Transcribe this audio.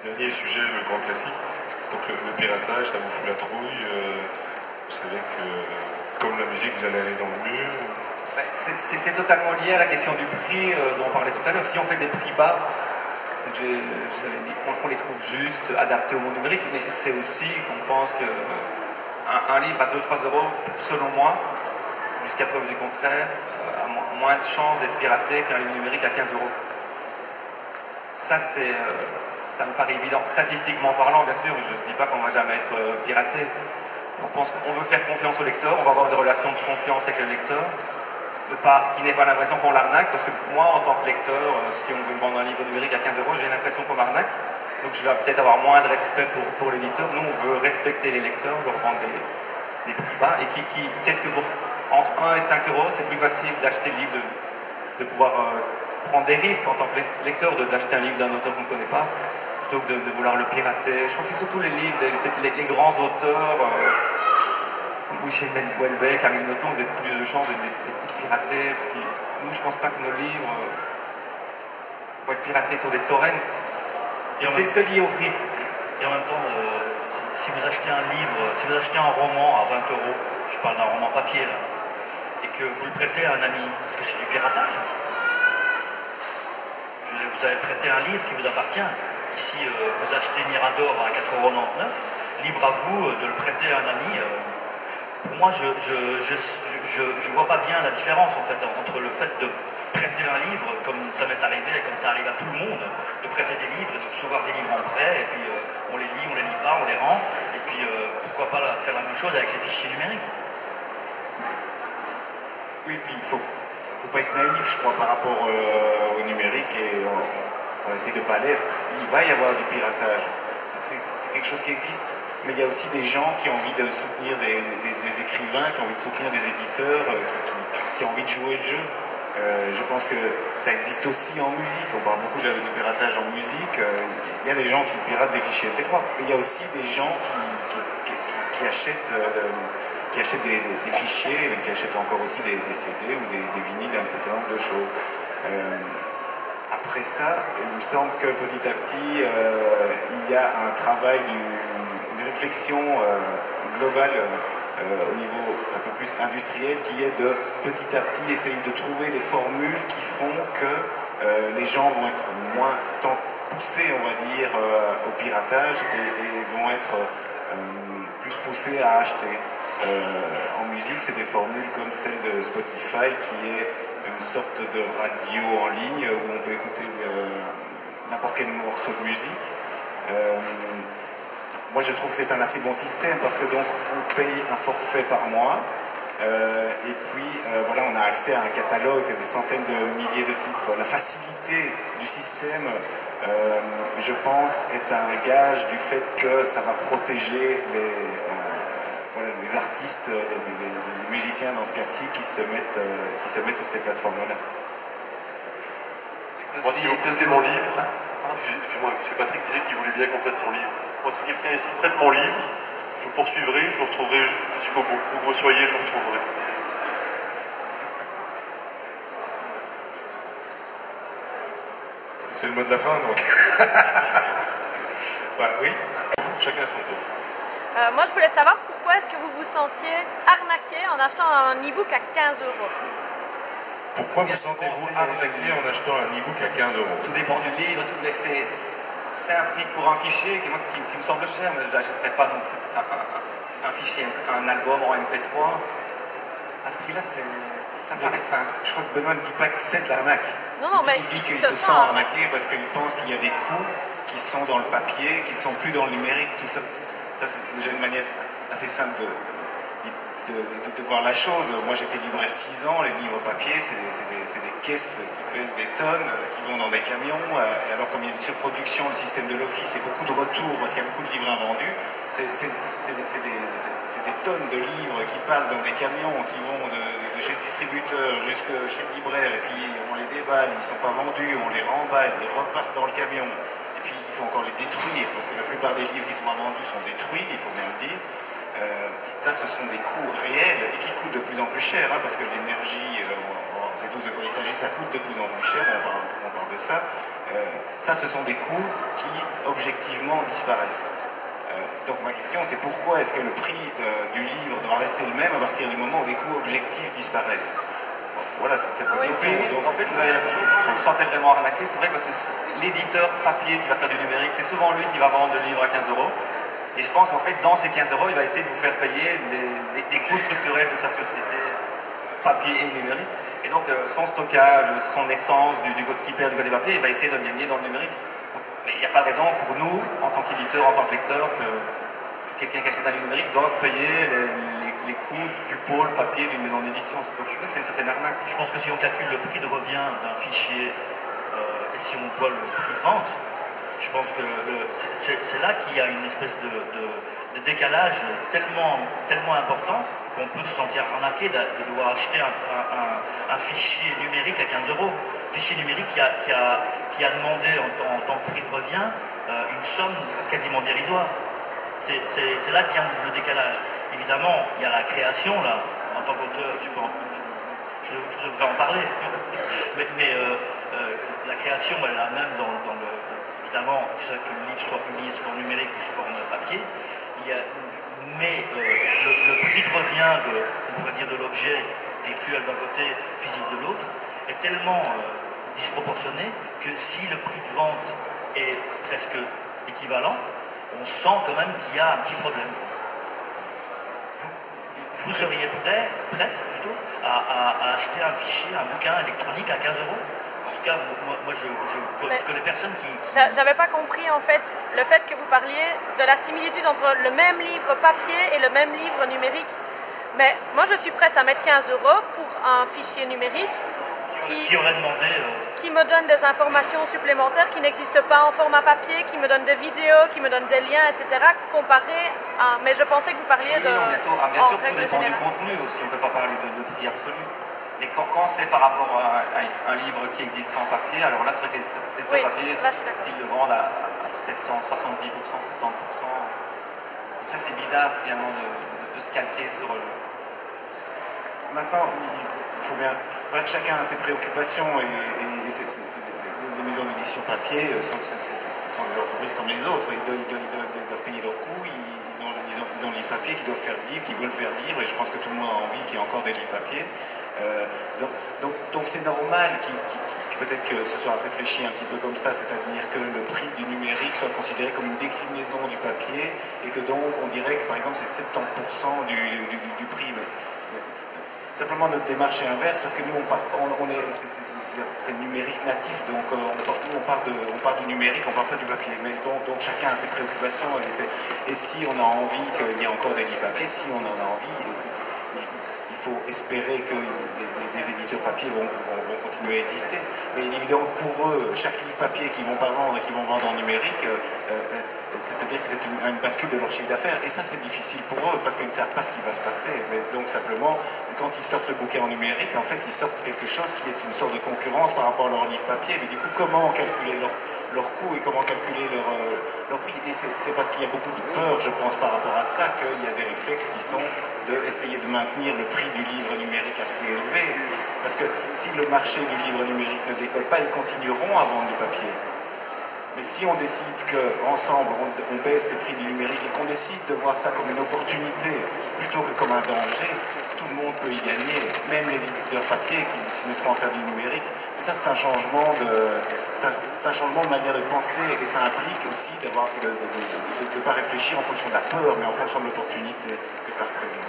Dernier sujet, le grand classique. Donc le piratage, ça vous fout la trouille. Vous savez que, comme la musique, vous allez aller dans le mur. C'est totalement lié à la question du prix dont on parlait tout à l'heure. Si on fait des prix bas, on les trouve juste, adaptés au monde numérique, mais c'est aussi qu'on pense qu'un livre à 2-3 euros, selon moi, jusqu'à preuve du contraire, a moins de chances d'être piraté qu'un livre numérique à 15 euros. Ça me paraît évident. Statistiquement parlant, bien sûr, je ne dis pas qu'on ne va jamais être piraté. On pense qu'on veut faire confiance au lecteur, on va avoir des relations de confiance avec le lecteur, qu'il n'ait pas l'impression qu'on l'arnaque, parce que moi, en tant que lecteur, si on veut me vendre un livre numérique à 15 euros, j'ai l'impression qu'on m'arnaque. Donc je vais peut-être avoir moins de respect pour l'éditeur. Nous, on veut respecter les lecteurs, leur vendre des prix bas, et peut-être que entre 1 et 5 euros, c'est plus facile d'acheter le livre, de pouvoir prendre des risques en tant que lecteur, d'acheter un livre d'un auteur qu'on ne connaît pas, plutôt que de vouloir le pirater. Je trouve que c'est surtout les livres, les grands auteurs, comme Michel Houellebecq, Camille Nothomb, vous avez plus de chances d'être piratés, parce que nous, je ne pense pas que nos livres vont être piratés sur des torrents. C'est lié au prix. Et en même temps, si vous achetez un livre, si vous achetez un roman à 20 euros, je parle d'un roman papier là, et que vous le prêtez à un ami, est-ce que c'est du piratage? Vous avez prêté un livre qui vous appartient. Ici, vous achetez Mirador à 4,99 €, libre à vous de le prêter à un ami. Pour moi, je ne vois pas bien la différence en fait entre le fait de prêter un livre, comme ça m'est arrivé, comme ça arrive à tout le monde, de prêter des livres et de recevoir des livres en prêt, et puis on les lit, on les lit pas, on les rend, et puis pourquoi pas faire la même chose avec les fichiers numériques. Oui, puis il faut pas être naïf, je crois, par rapport au numérique, et on essaie de ne pas l'être. Il va y avoir du piratage. C'est quelque chose qui existe. Mais il y a aussi des gens qui ont envie de soutenir des écrivains, qui ont envie de soutenir des éditeurs, qui ont envie de jouer le jeu. Je pense que ça existe aussi en musique. On parle beaucoup du piratage en musique. Il y a des gens qui piratent des fichiers MP3. Mais il y a aussi des gens qui achètent des fichiers, mais qui achètent encore aussi des CD ou des vinyles, un certain nombre de choses. Après ça, il me semble que petit à petit, il y a un travail une réflexion globale au niveau un peu plus industriel, qui est de petit à petit essayer de trouver des formules qui font que les gens vont être moins poussés, on va dire, au piratage, et vont être plus poussés à acheter. En musique, c'est des formules comme celle de Spotify, qui est une sorte de radio en ligne où on peut écouter n'importe quel morceau de musique. Moi, je trouve que c'est un assez bon système, parce que donc on paye un forfait par mois, et puis voilà, on a accès à un catalogue, c'est des centaines de milliers de titres. La facilité du système, je pense, est un gage du fait que ça va protéger les artistes, les musiciens dans ce cas-ci, qui se mettent sur ces plateformes-là. Moi, si vous prêtez mon livre, excusez-moi, M. Patrick disait qu'il voulait bien qu'on prête son livre. Moi, si quelqu'un ici prête mon livre, je vous poursuivrai, je vous retrouverai jusqu'au bout. Où que vous soyez, je vous retrouverai. C'est le mot de la fin, donc. Bah, oui, chacun son tour. Moi, je voulais savoir pourquoi est-ce que vous vous sentiez arnaqué en achetant un e-book à 15 €. Pourquoi vous sentez-vous arnaqué en achetant un e-book à 15 €? Tout dépend du livre, c'est un prix pour un fichier qui me semble cher, mais je n'achèterais pas non plus un fichier, un album en MP3. À ce prix-là, ça me paraît fin. Je crois que Benoît ne dit pas que c'est de l'arnaque. Non, mais il dit qu'il se sent arnaqué parce qu'il pense qu'il y a des coûts qui sont dans le papier, qui ne sont plus dans le numérique. Tout ça, c'est déjà une manière assez simple de voir la chose. Moi, j'étais libraire 6 ans. Les livres papier, c'est des caisses qui pèsent des tonnes, qui vont dans des camions. Et alors, comme il y a une surproduction, le système de l'office et beaucoup de retours, parce qu'il y a beaucoup de livres invendus, c'est des tonnes de livres qui passent dans des camions, qui vont de chez le distributeur jusque chez le libraire, et puis on les déballe, ils ne sont pas vendus, on les remballe, ils repartent dans le camion. Et puis, il faut encore les détruire, parce que la plupart des livres qui sont vendus sont détruits, il faut bien le dire. Ça, ce sont des coûts réels et qui coûtent de plus en plus cher, hein, parce que l'énergie, on sait tous de quoi il s'agit, ça coûte de plus en plus cher, on parle de ça. Ça, ce sont des coûts qui, objectivement, disparaissent. Donc ma question, c'est pourquoi est-ce que le prix du livre doit rester le même à partir du moment où les coûts objectifs disparaissent? Bon, voilà, c'est cette question. Donc, en fait, je me sentais vraiment arnaqué. C'est vrai parce que l'éditeur papier qui va faire du numérique, c'est souvent lui qui va vendre le livre à 15 €. Et je pense qu'en fait, dans ces 15 €, il va essayer de vous faire payer des coûts structurels de sa société papier et numérique. Et donc, son stockage, son essence, qui perd du côté papier, il va essayer de le gagner dans le numérique. Mais il n'y a pas de raison pour nous, en tant qu'éditeur, en tant que lecteur, que quelqu'un qui achète un livre numérique doive payer les coûts du pôle papier d'une maison d'édition. Donc je pense que c'est une certaine arnaque. Je pense que si on calcule le prix de revient d'un fichier et si on voit le prix de vente, je pense que c'est là qu'il y a une espèce de décalage tellement important qu'on peut se sentir arnaqué de devoir acheter un fichier numérique à 15 €. Fichier numérique qui a demandé en tant que prix de revient une somme quasiment dérisoire. C'est là qu'il y a le décalage. Évidemment, il y a la création, là, en tant qu'auteur, je devrais en parler, mais la création, elle est la même évidemment, que le livre soit publié sous forme numérique ou sous forme papier. Mais le prix de revient, on pourrait dire, de l'objet virtuel d'un côté, physique de l'autre, est tellement disproportionné que si le prix de vente est presque équivalent, on sent quand même qu'il y a un petit problème. Vous seriez prête plutôt à acheter un fichier, un bouquin électronique à 15 €? En tout cas, moi je connais personne qui... J'avais pas compris en fait le fait que vous parliez de la similitude entre le même livre papier et le même livre numérique. Mais moi je suis prête à mettre 15 € pour un fichier numérique qui aurait demandé... qui me donne des informations supplémentaires qui n'existent pas en format papier, qui me donne des vidéos, qui me donne des liens, etc. comparé à... Mais je pensais que vous parliez de... bien sûr, tout dépend du contenu aussi, on ne peut pas parler de prix absolu. Mais quand c'est par rapport à un livre qui existera en papier, alors là, c'est vrai que les papier, s'ils le vendent à 70%, 70%, et ça c'est bizarre finalement de se calquer sur le... Maintenant, il faut bien... Voilà que chacun a ses préoccupations et les maisons d'édition papier ce sont des entreprises comme les autres. Ils doivent payer leurs coûts, ils ont le livre papier qu'ils doivent faire vivre, qu'ils veulent faire vivre, et je pense que tout le monde a envie qu'il y ait encore des livres papier. Donc c'est normal peut-être que ce soit réfléchi un petit peu comme ça, c'est-à-dire que le prix du numérique soit considéré comme une déclinaison du papier, et que donc on dirait que par exemple c'est 70% du prix. Simplement notre démarche est inverse, parce que nous c'est le numérique natif, donc on part du numérique, on part pas du papier. Mais donc chacun a ses préoccupations, et si on a envie qu'il y ait encore des livres papier, si on en a envie, il faut espérer que les éditeurs papier vont continuer à exister. Mais évidemment, pour eux, chaque livre papier qu'ils ne vont pas vendre et qu'ils vont vendre en numérique, c'est-à-dire que c'est une bascule de leur chiffre d'affaires. Et ça, c'est difficile pour eux, parce qu'ils ne savent pas ce qui va se passer. Mais donc, simplement, quand ils sortent le bouquin en numérique, en fait, ils sortent quelque chose qui est une sorte de concurrence par rapport à leur livre papier. Mais du coup, comment calculer leur coût et comment calculer leur prix? Et c'est parce qu'il y a beaucoup de peur, je pense, par rapport à ça, qu'il y a des réflexes qui sont d'essayer de maintenir le prix du livre numérique assez élevé. Parce que si le marché du livre numérique ne décolle pas, ils continueront à vendre du papier. Mais si on décide qu'ensemble, on baisse les prix du numérique et qu'on décide de voir ça comme une opportunité plutôt que comme un danger, tout le monde peut y gagner, même les éditeurs papier qui se mettront à faire du numérique. Et ça, c'est un changement de manière de penser, et ça implique aussi de ne pas réfléchir en fonction de la peur, mais en fonction de l'opportunité que ça représente.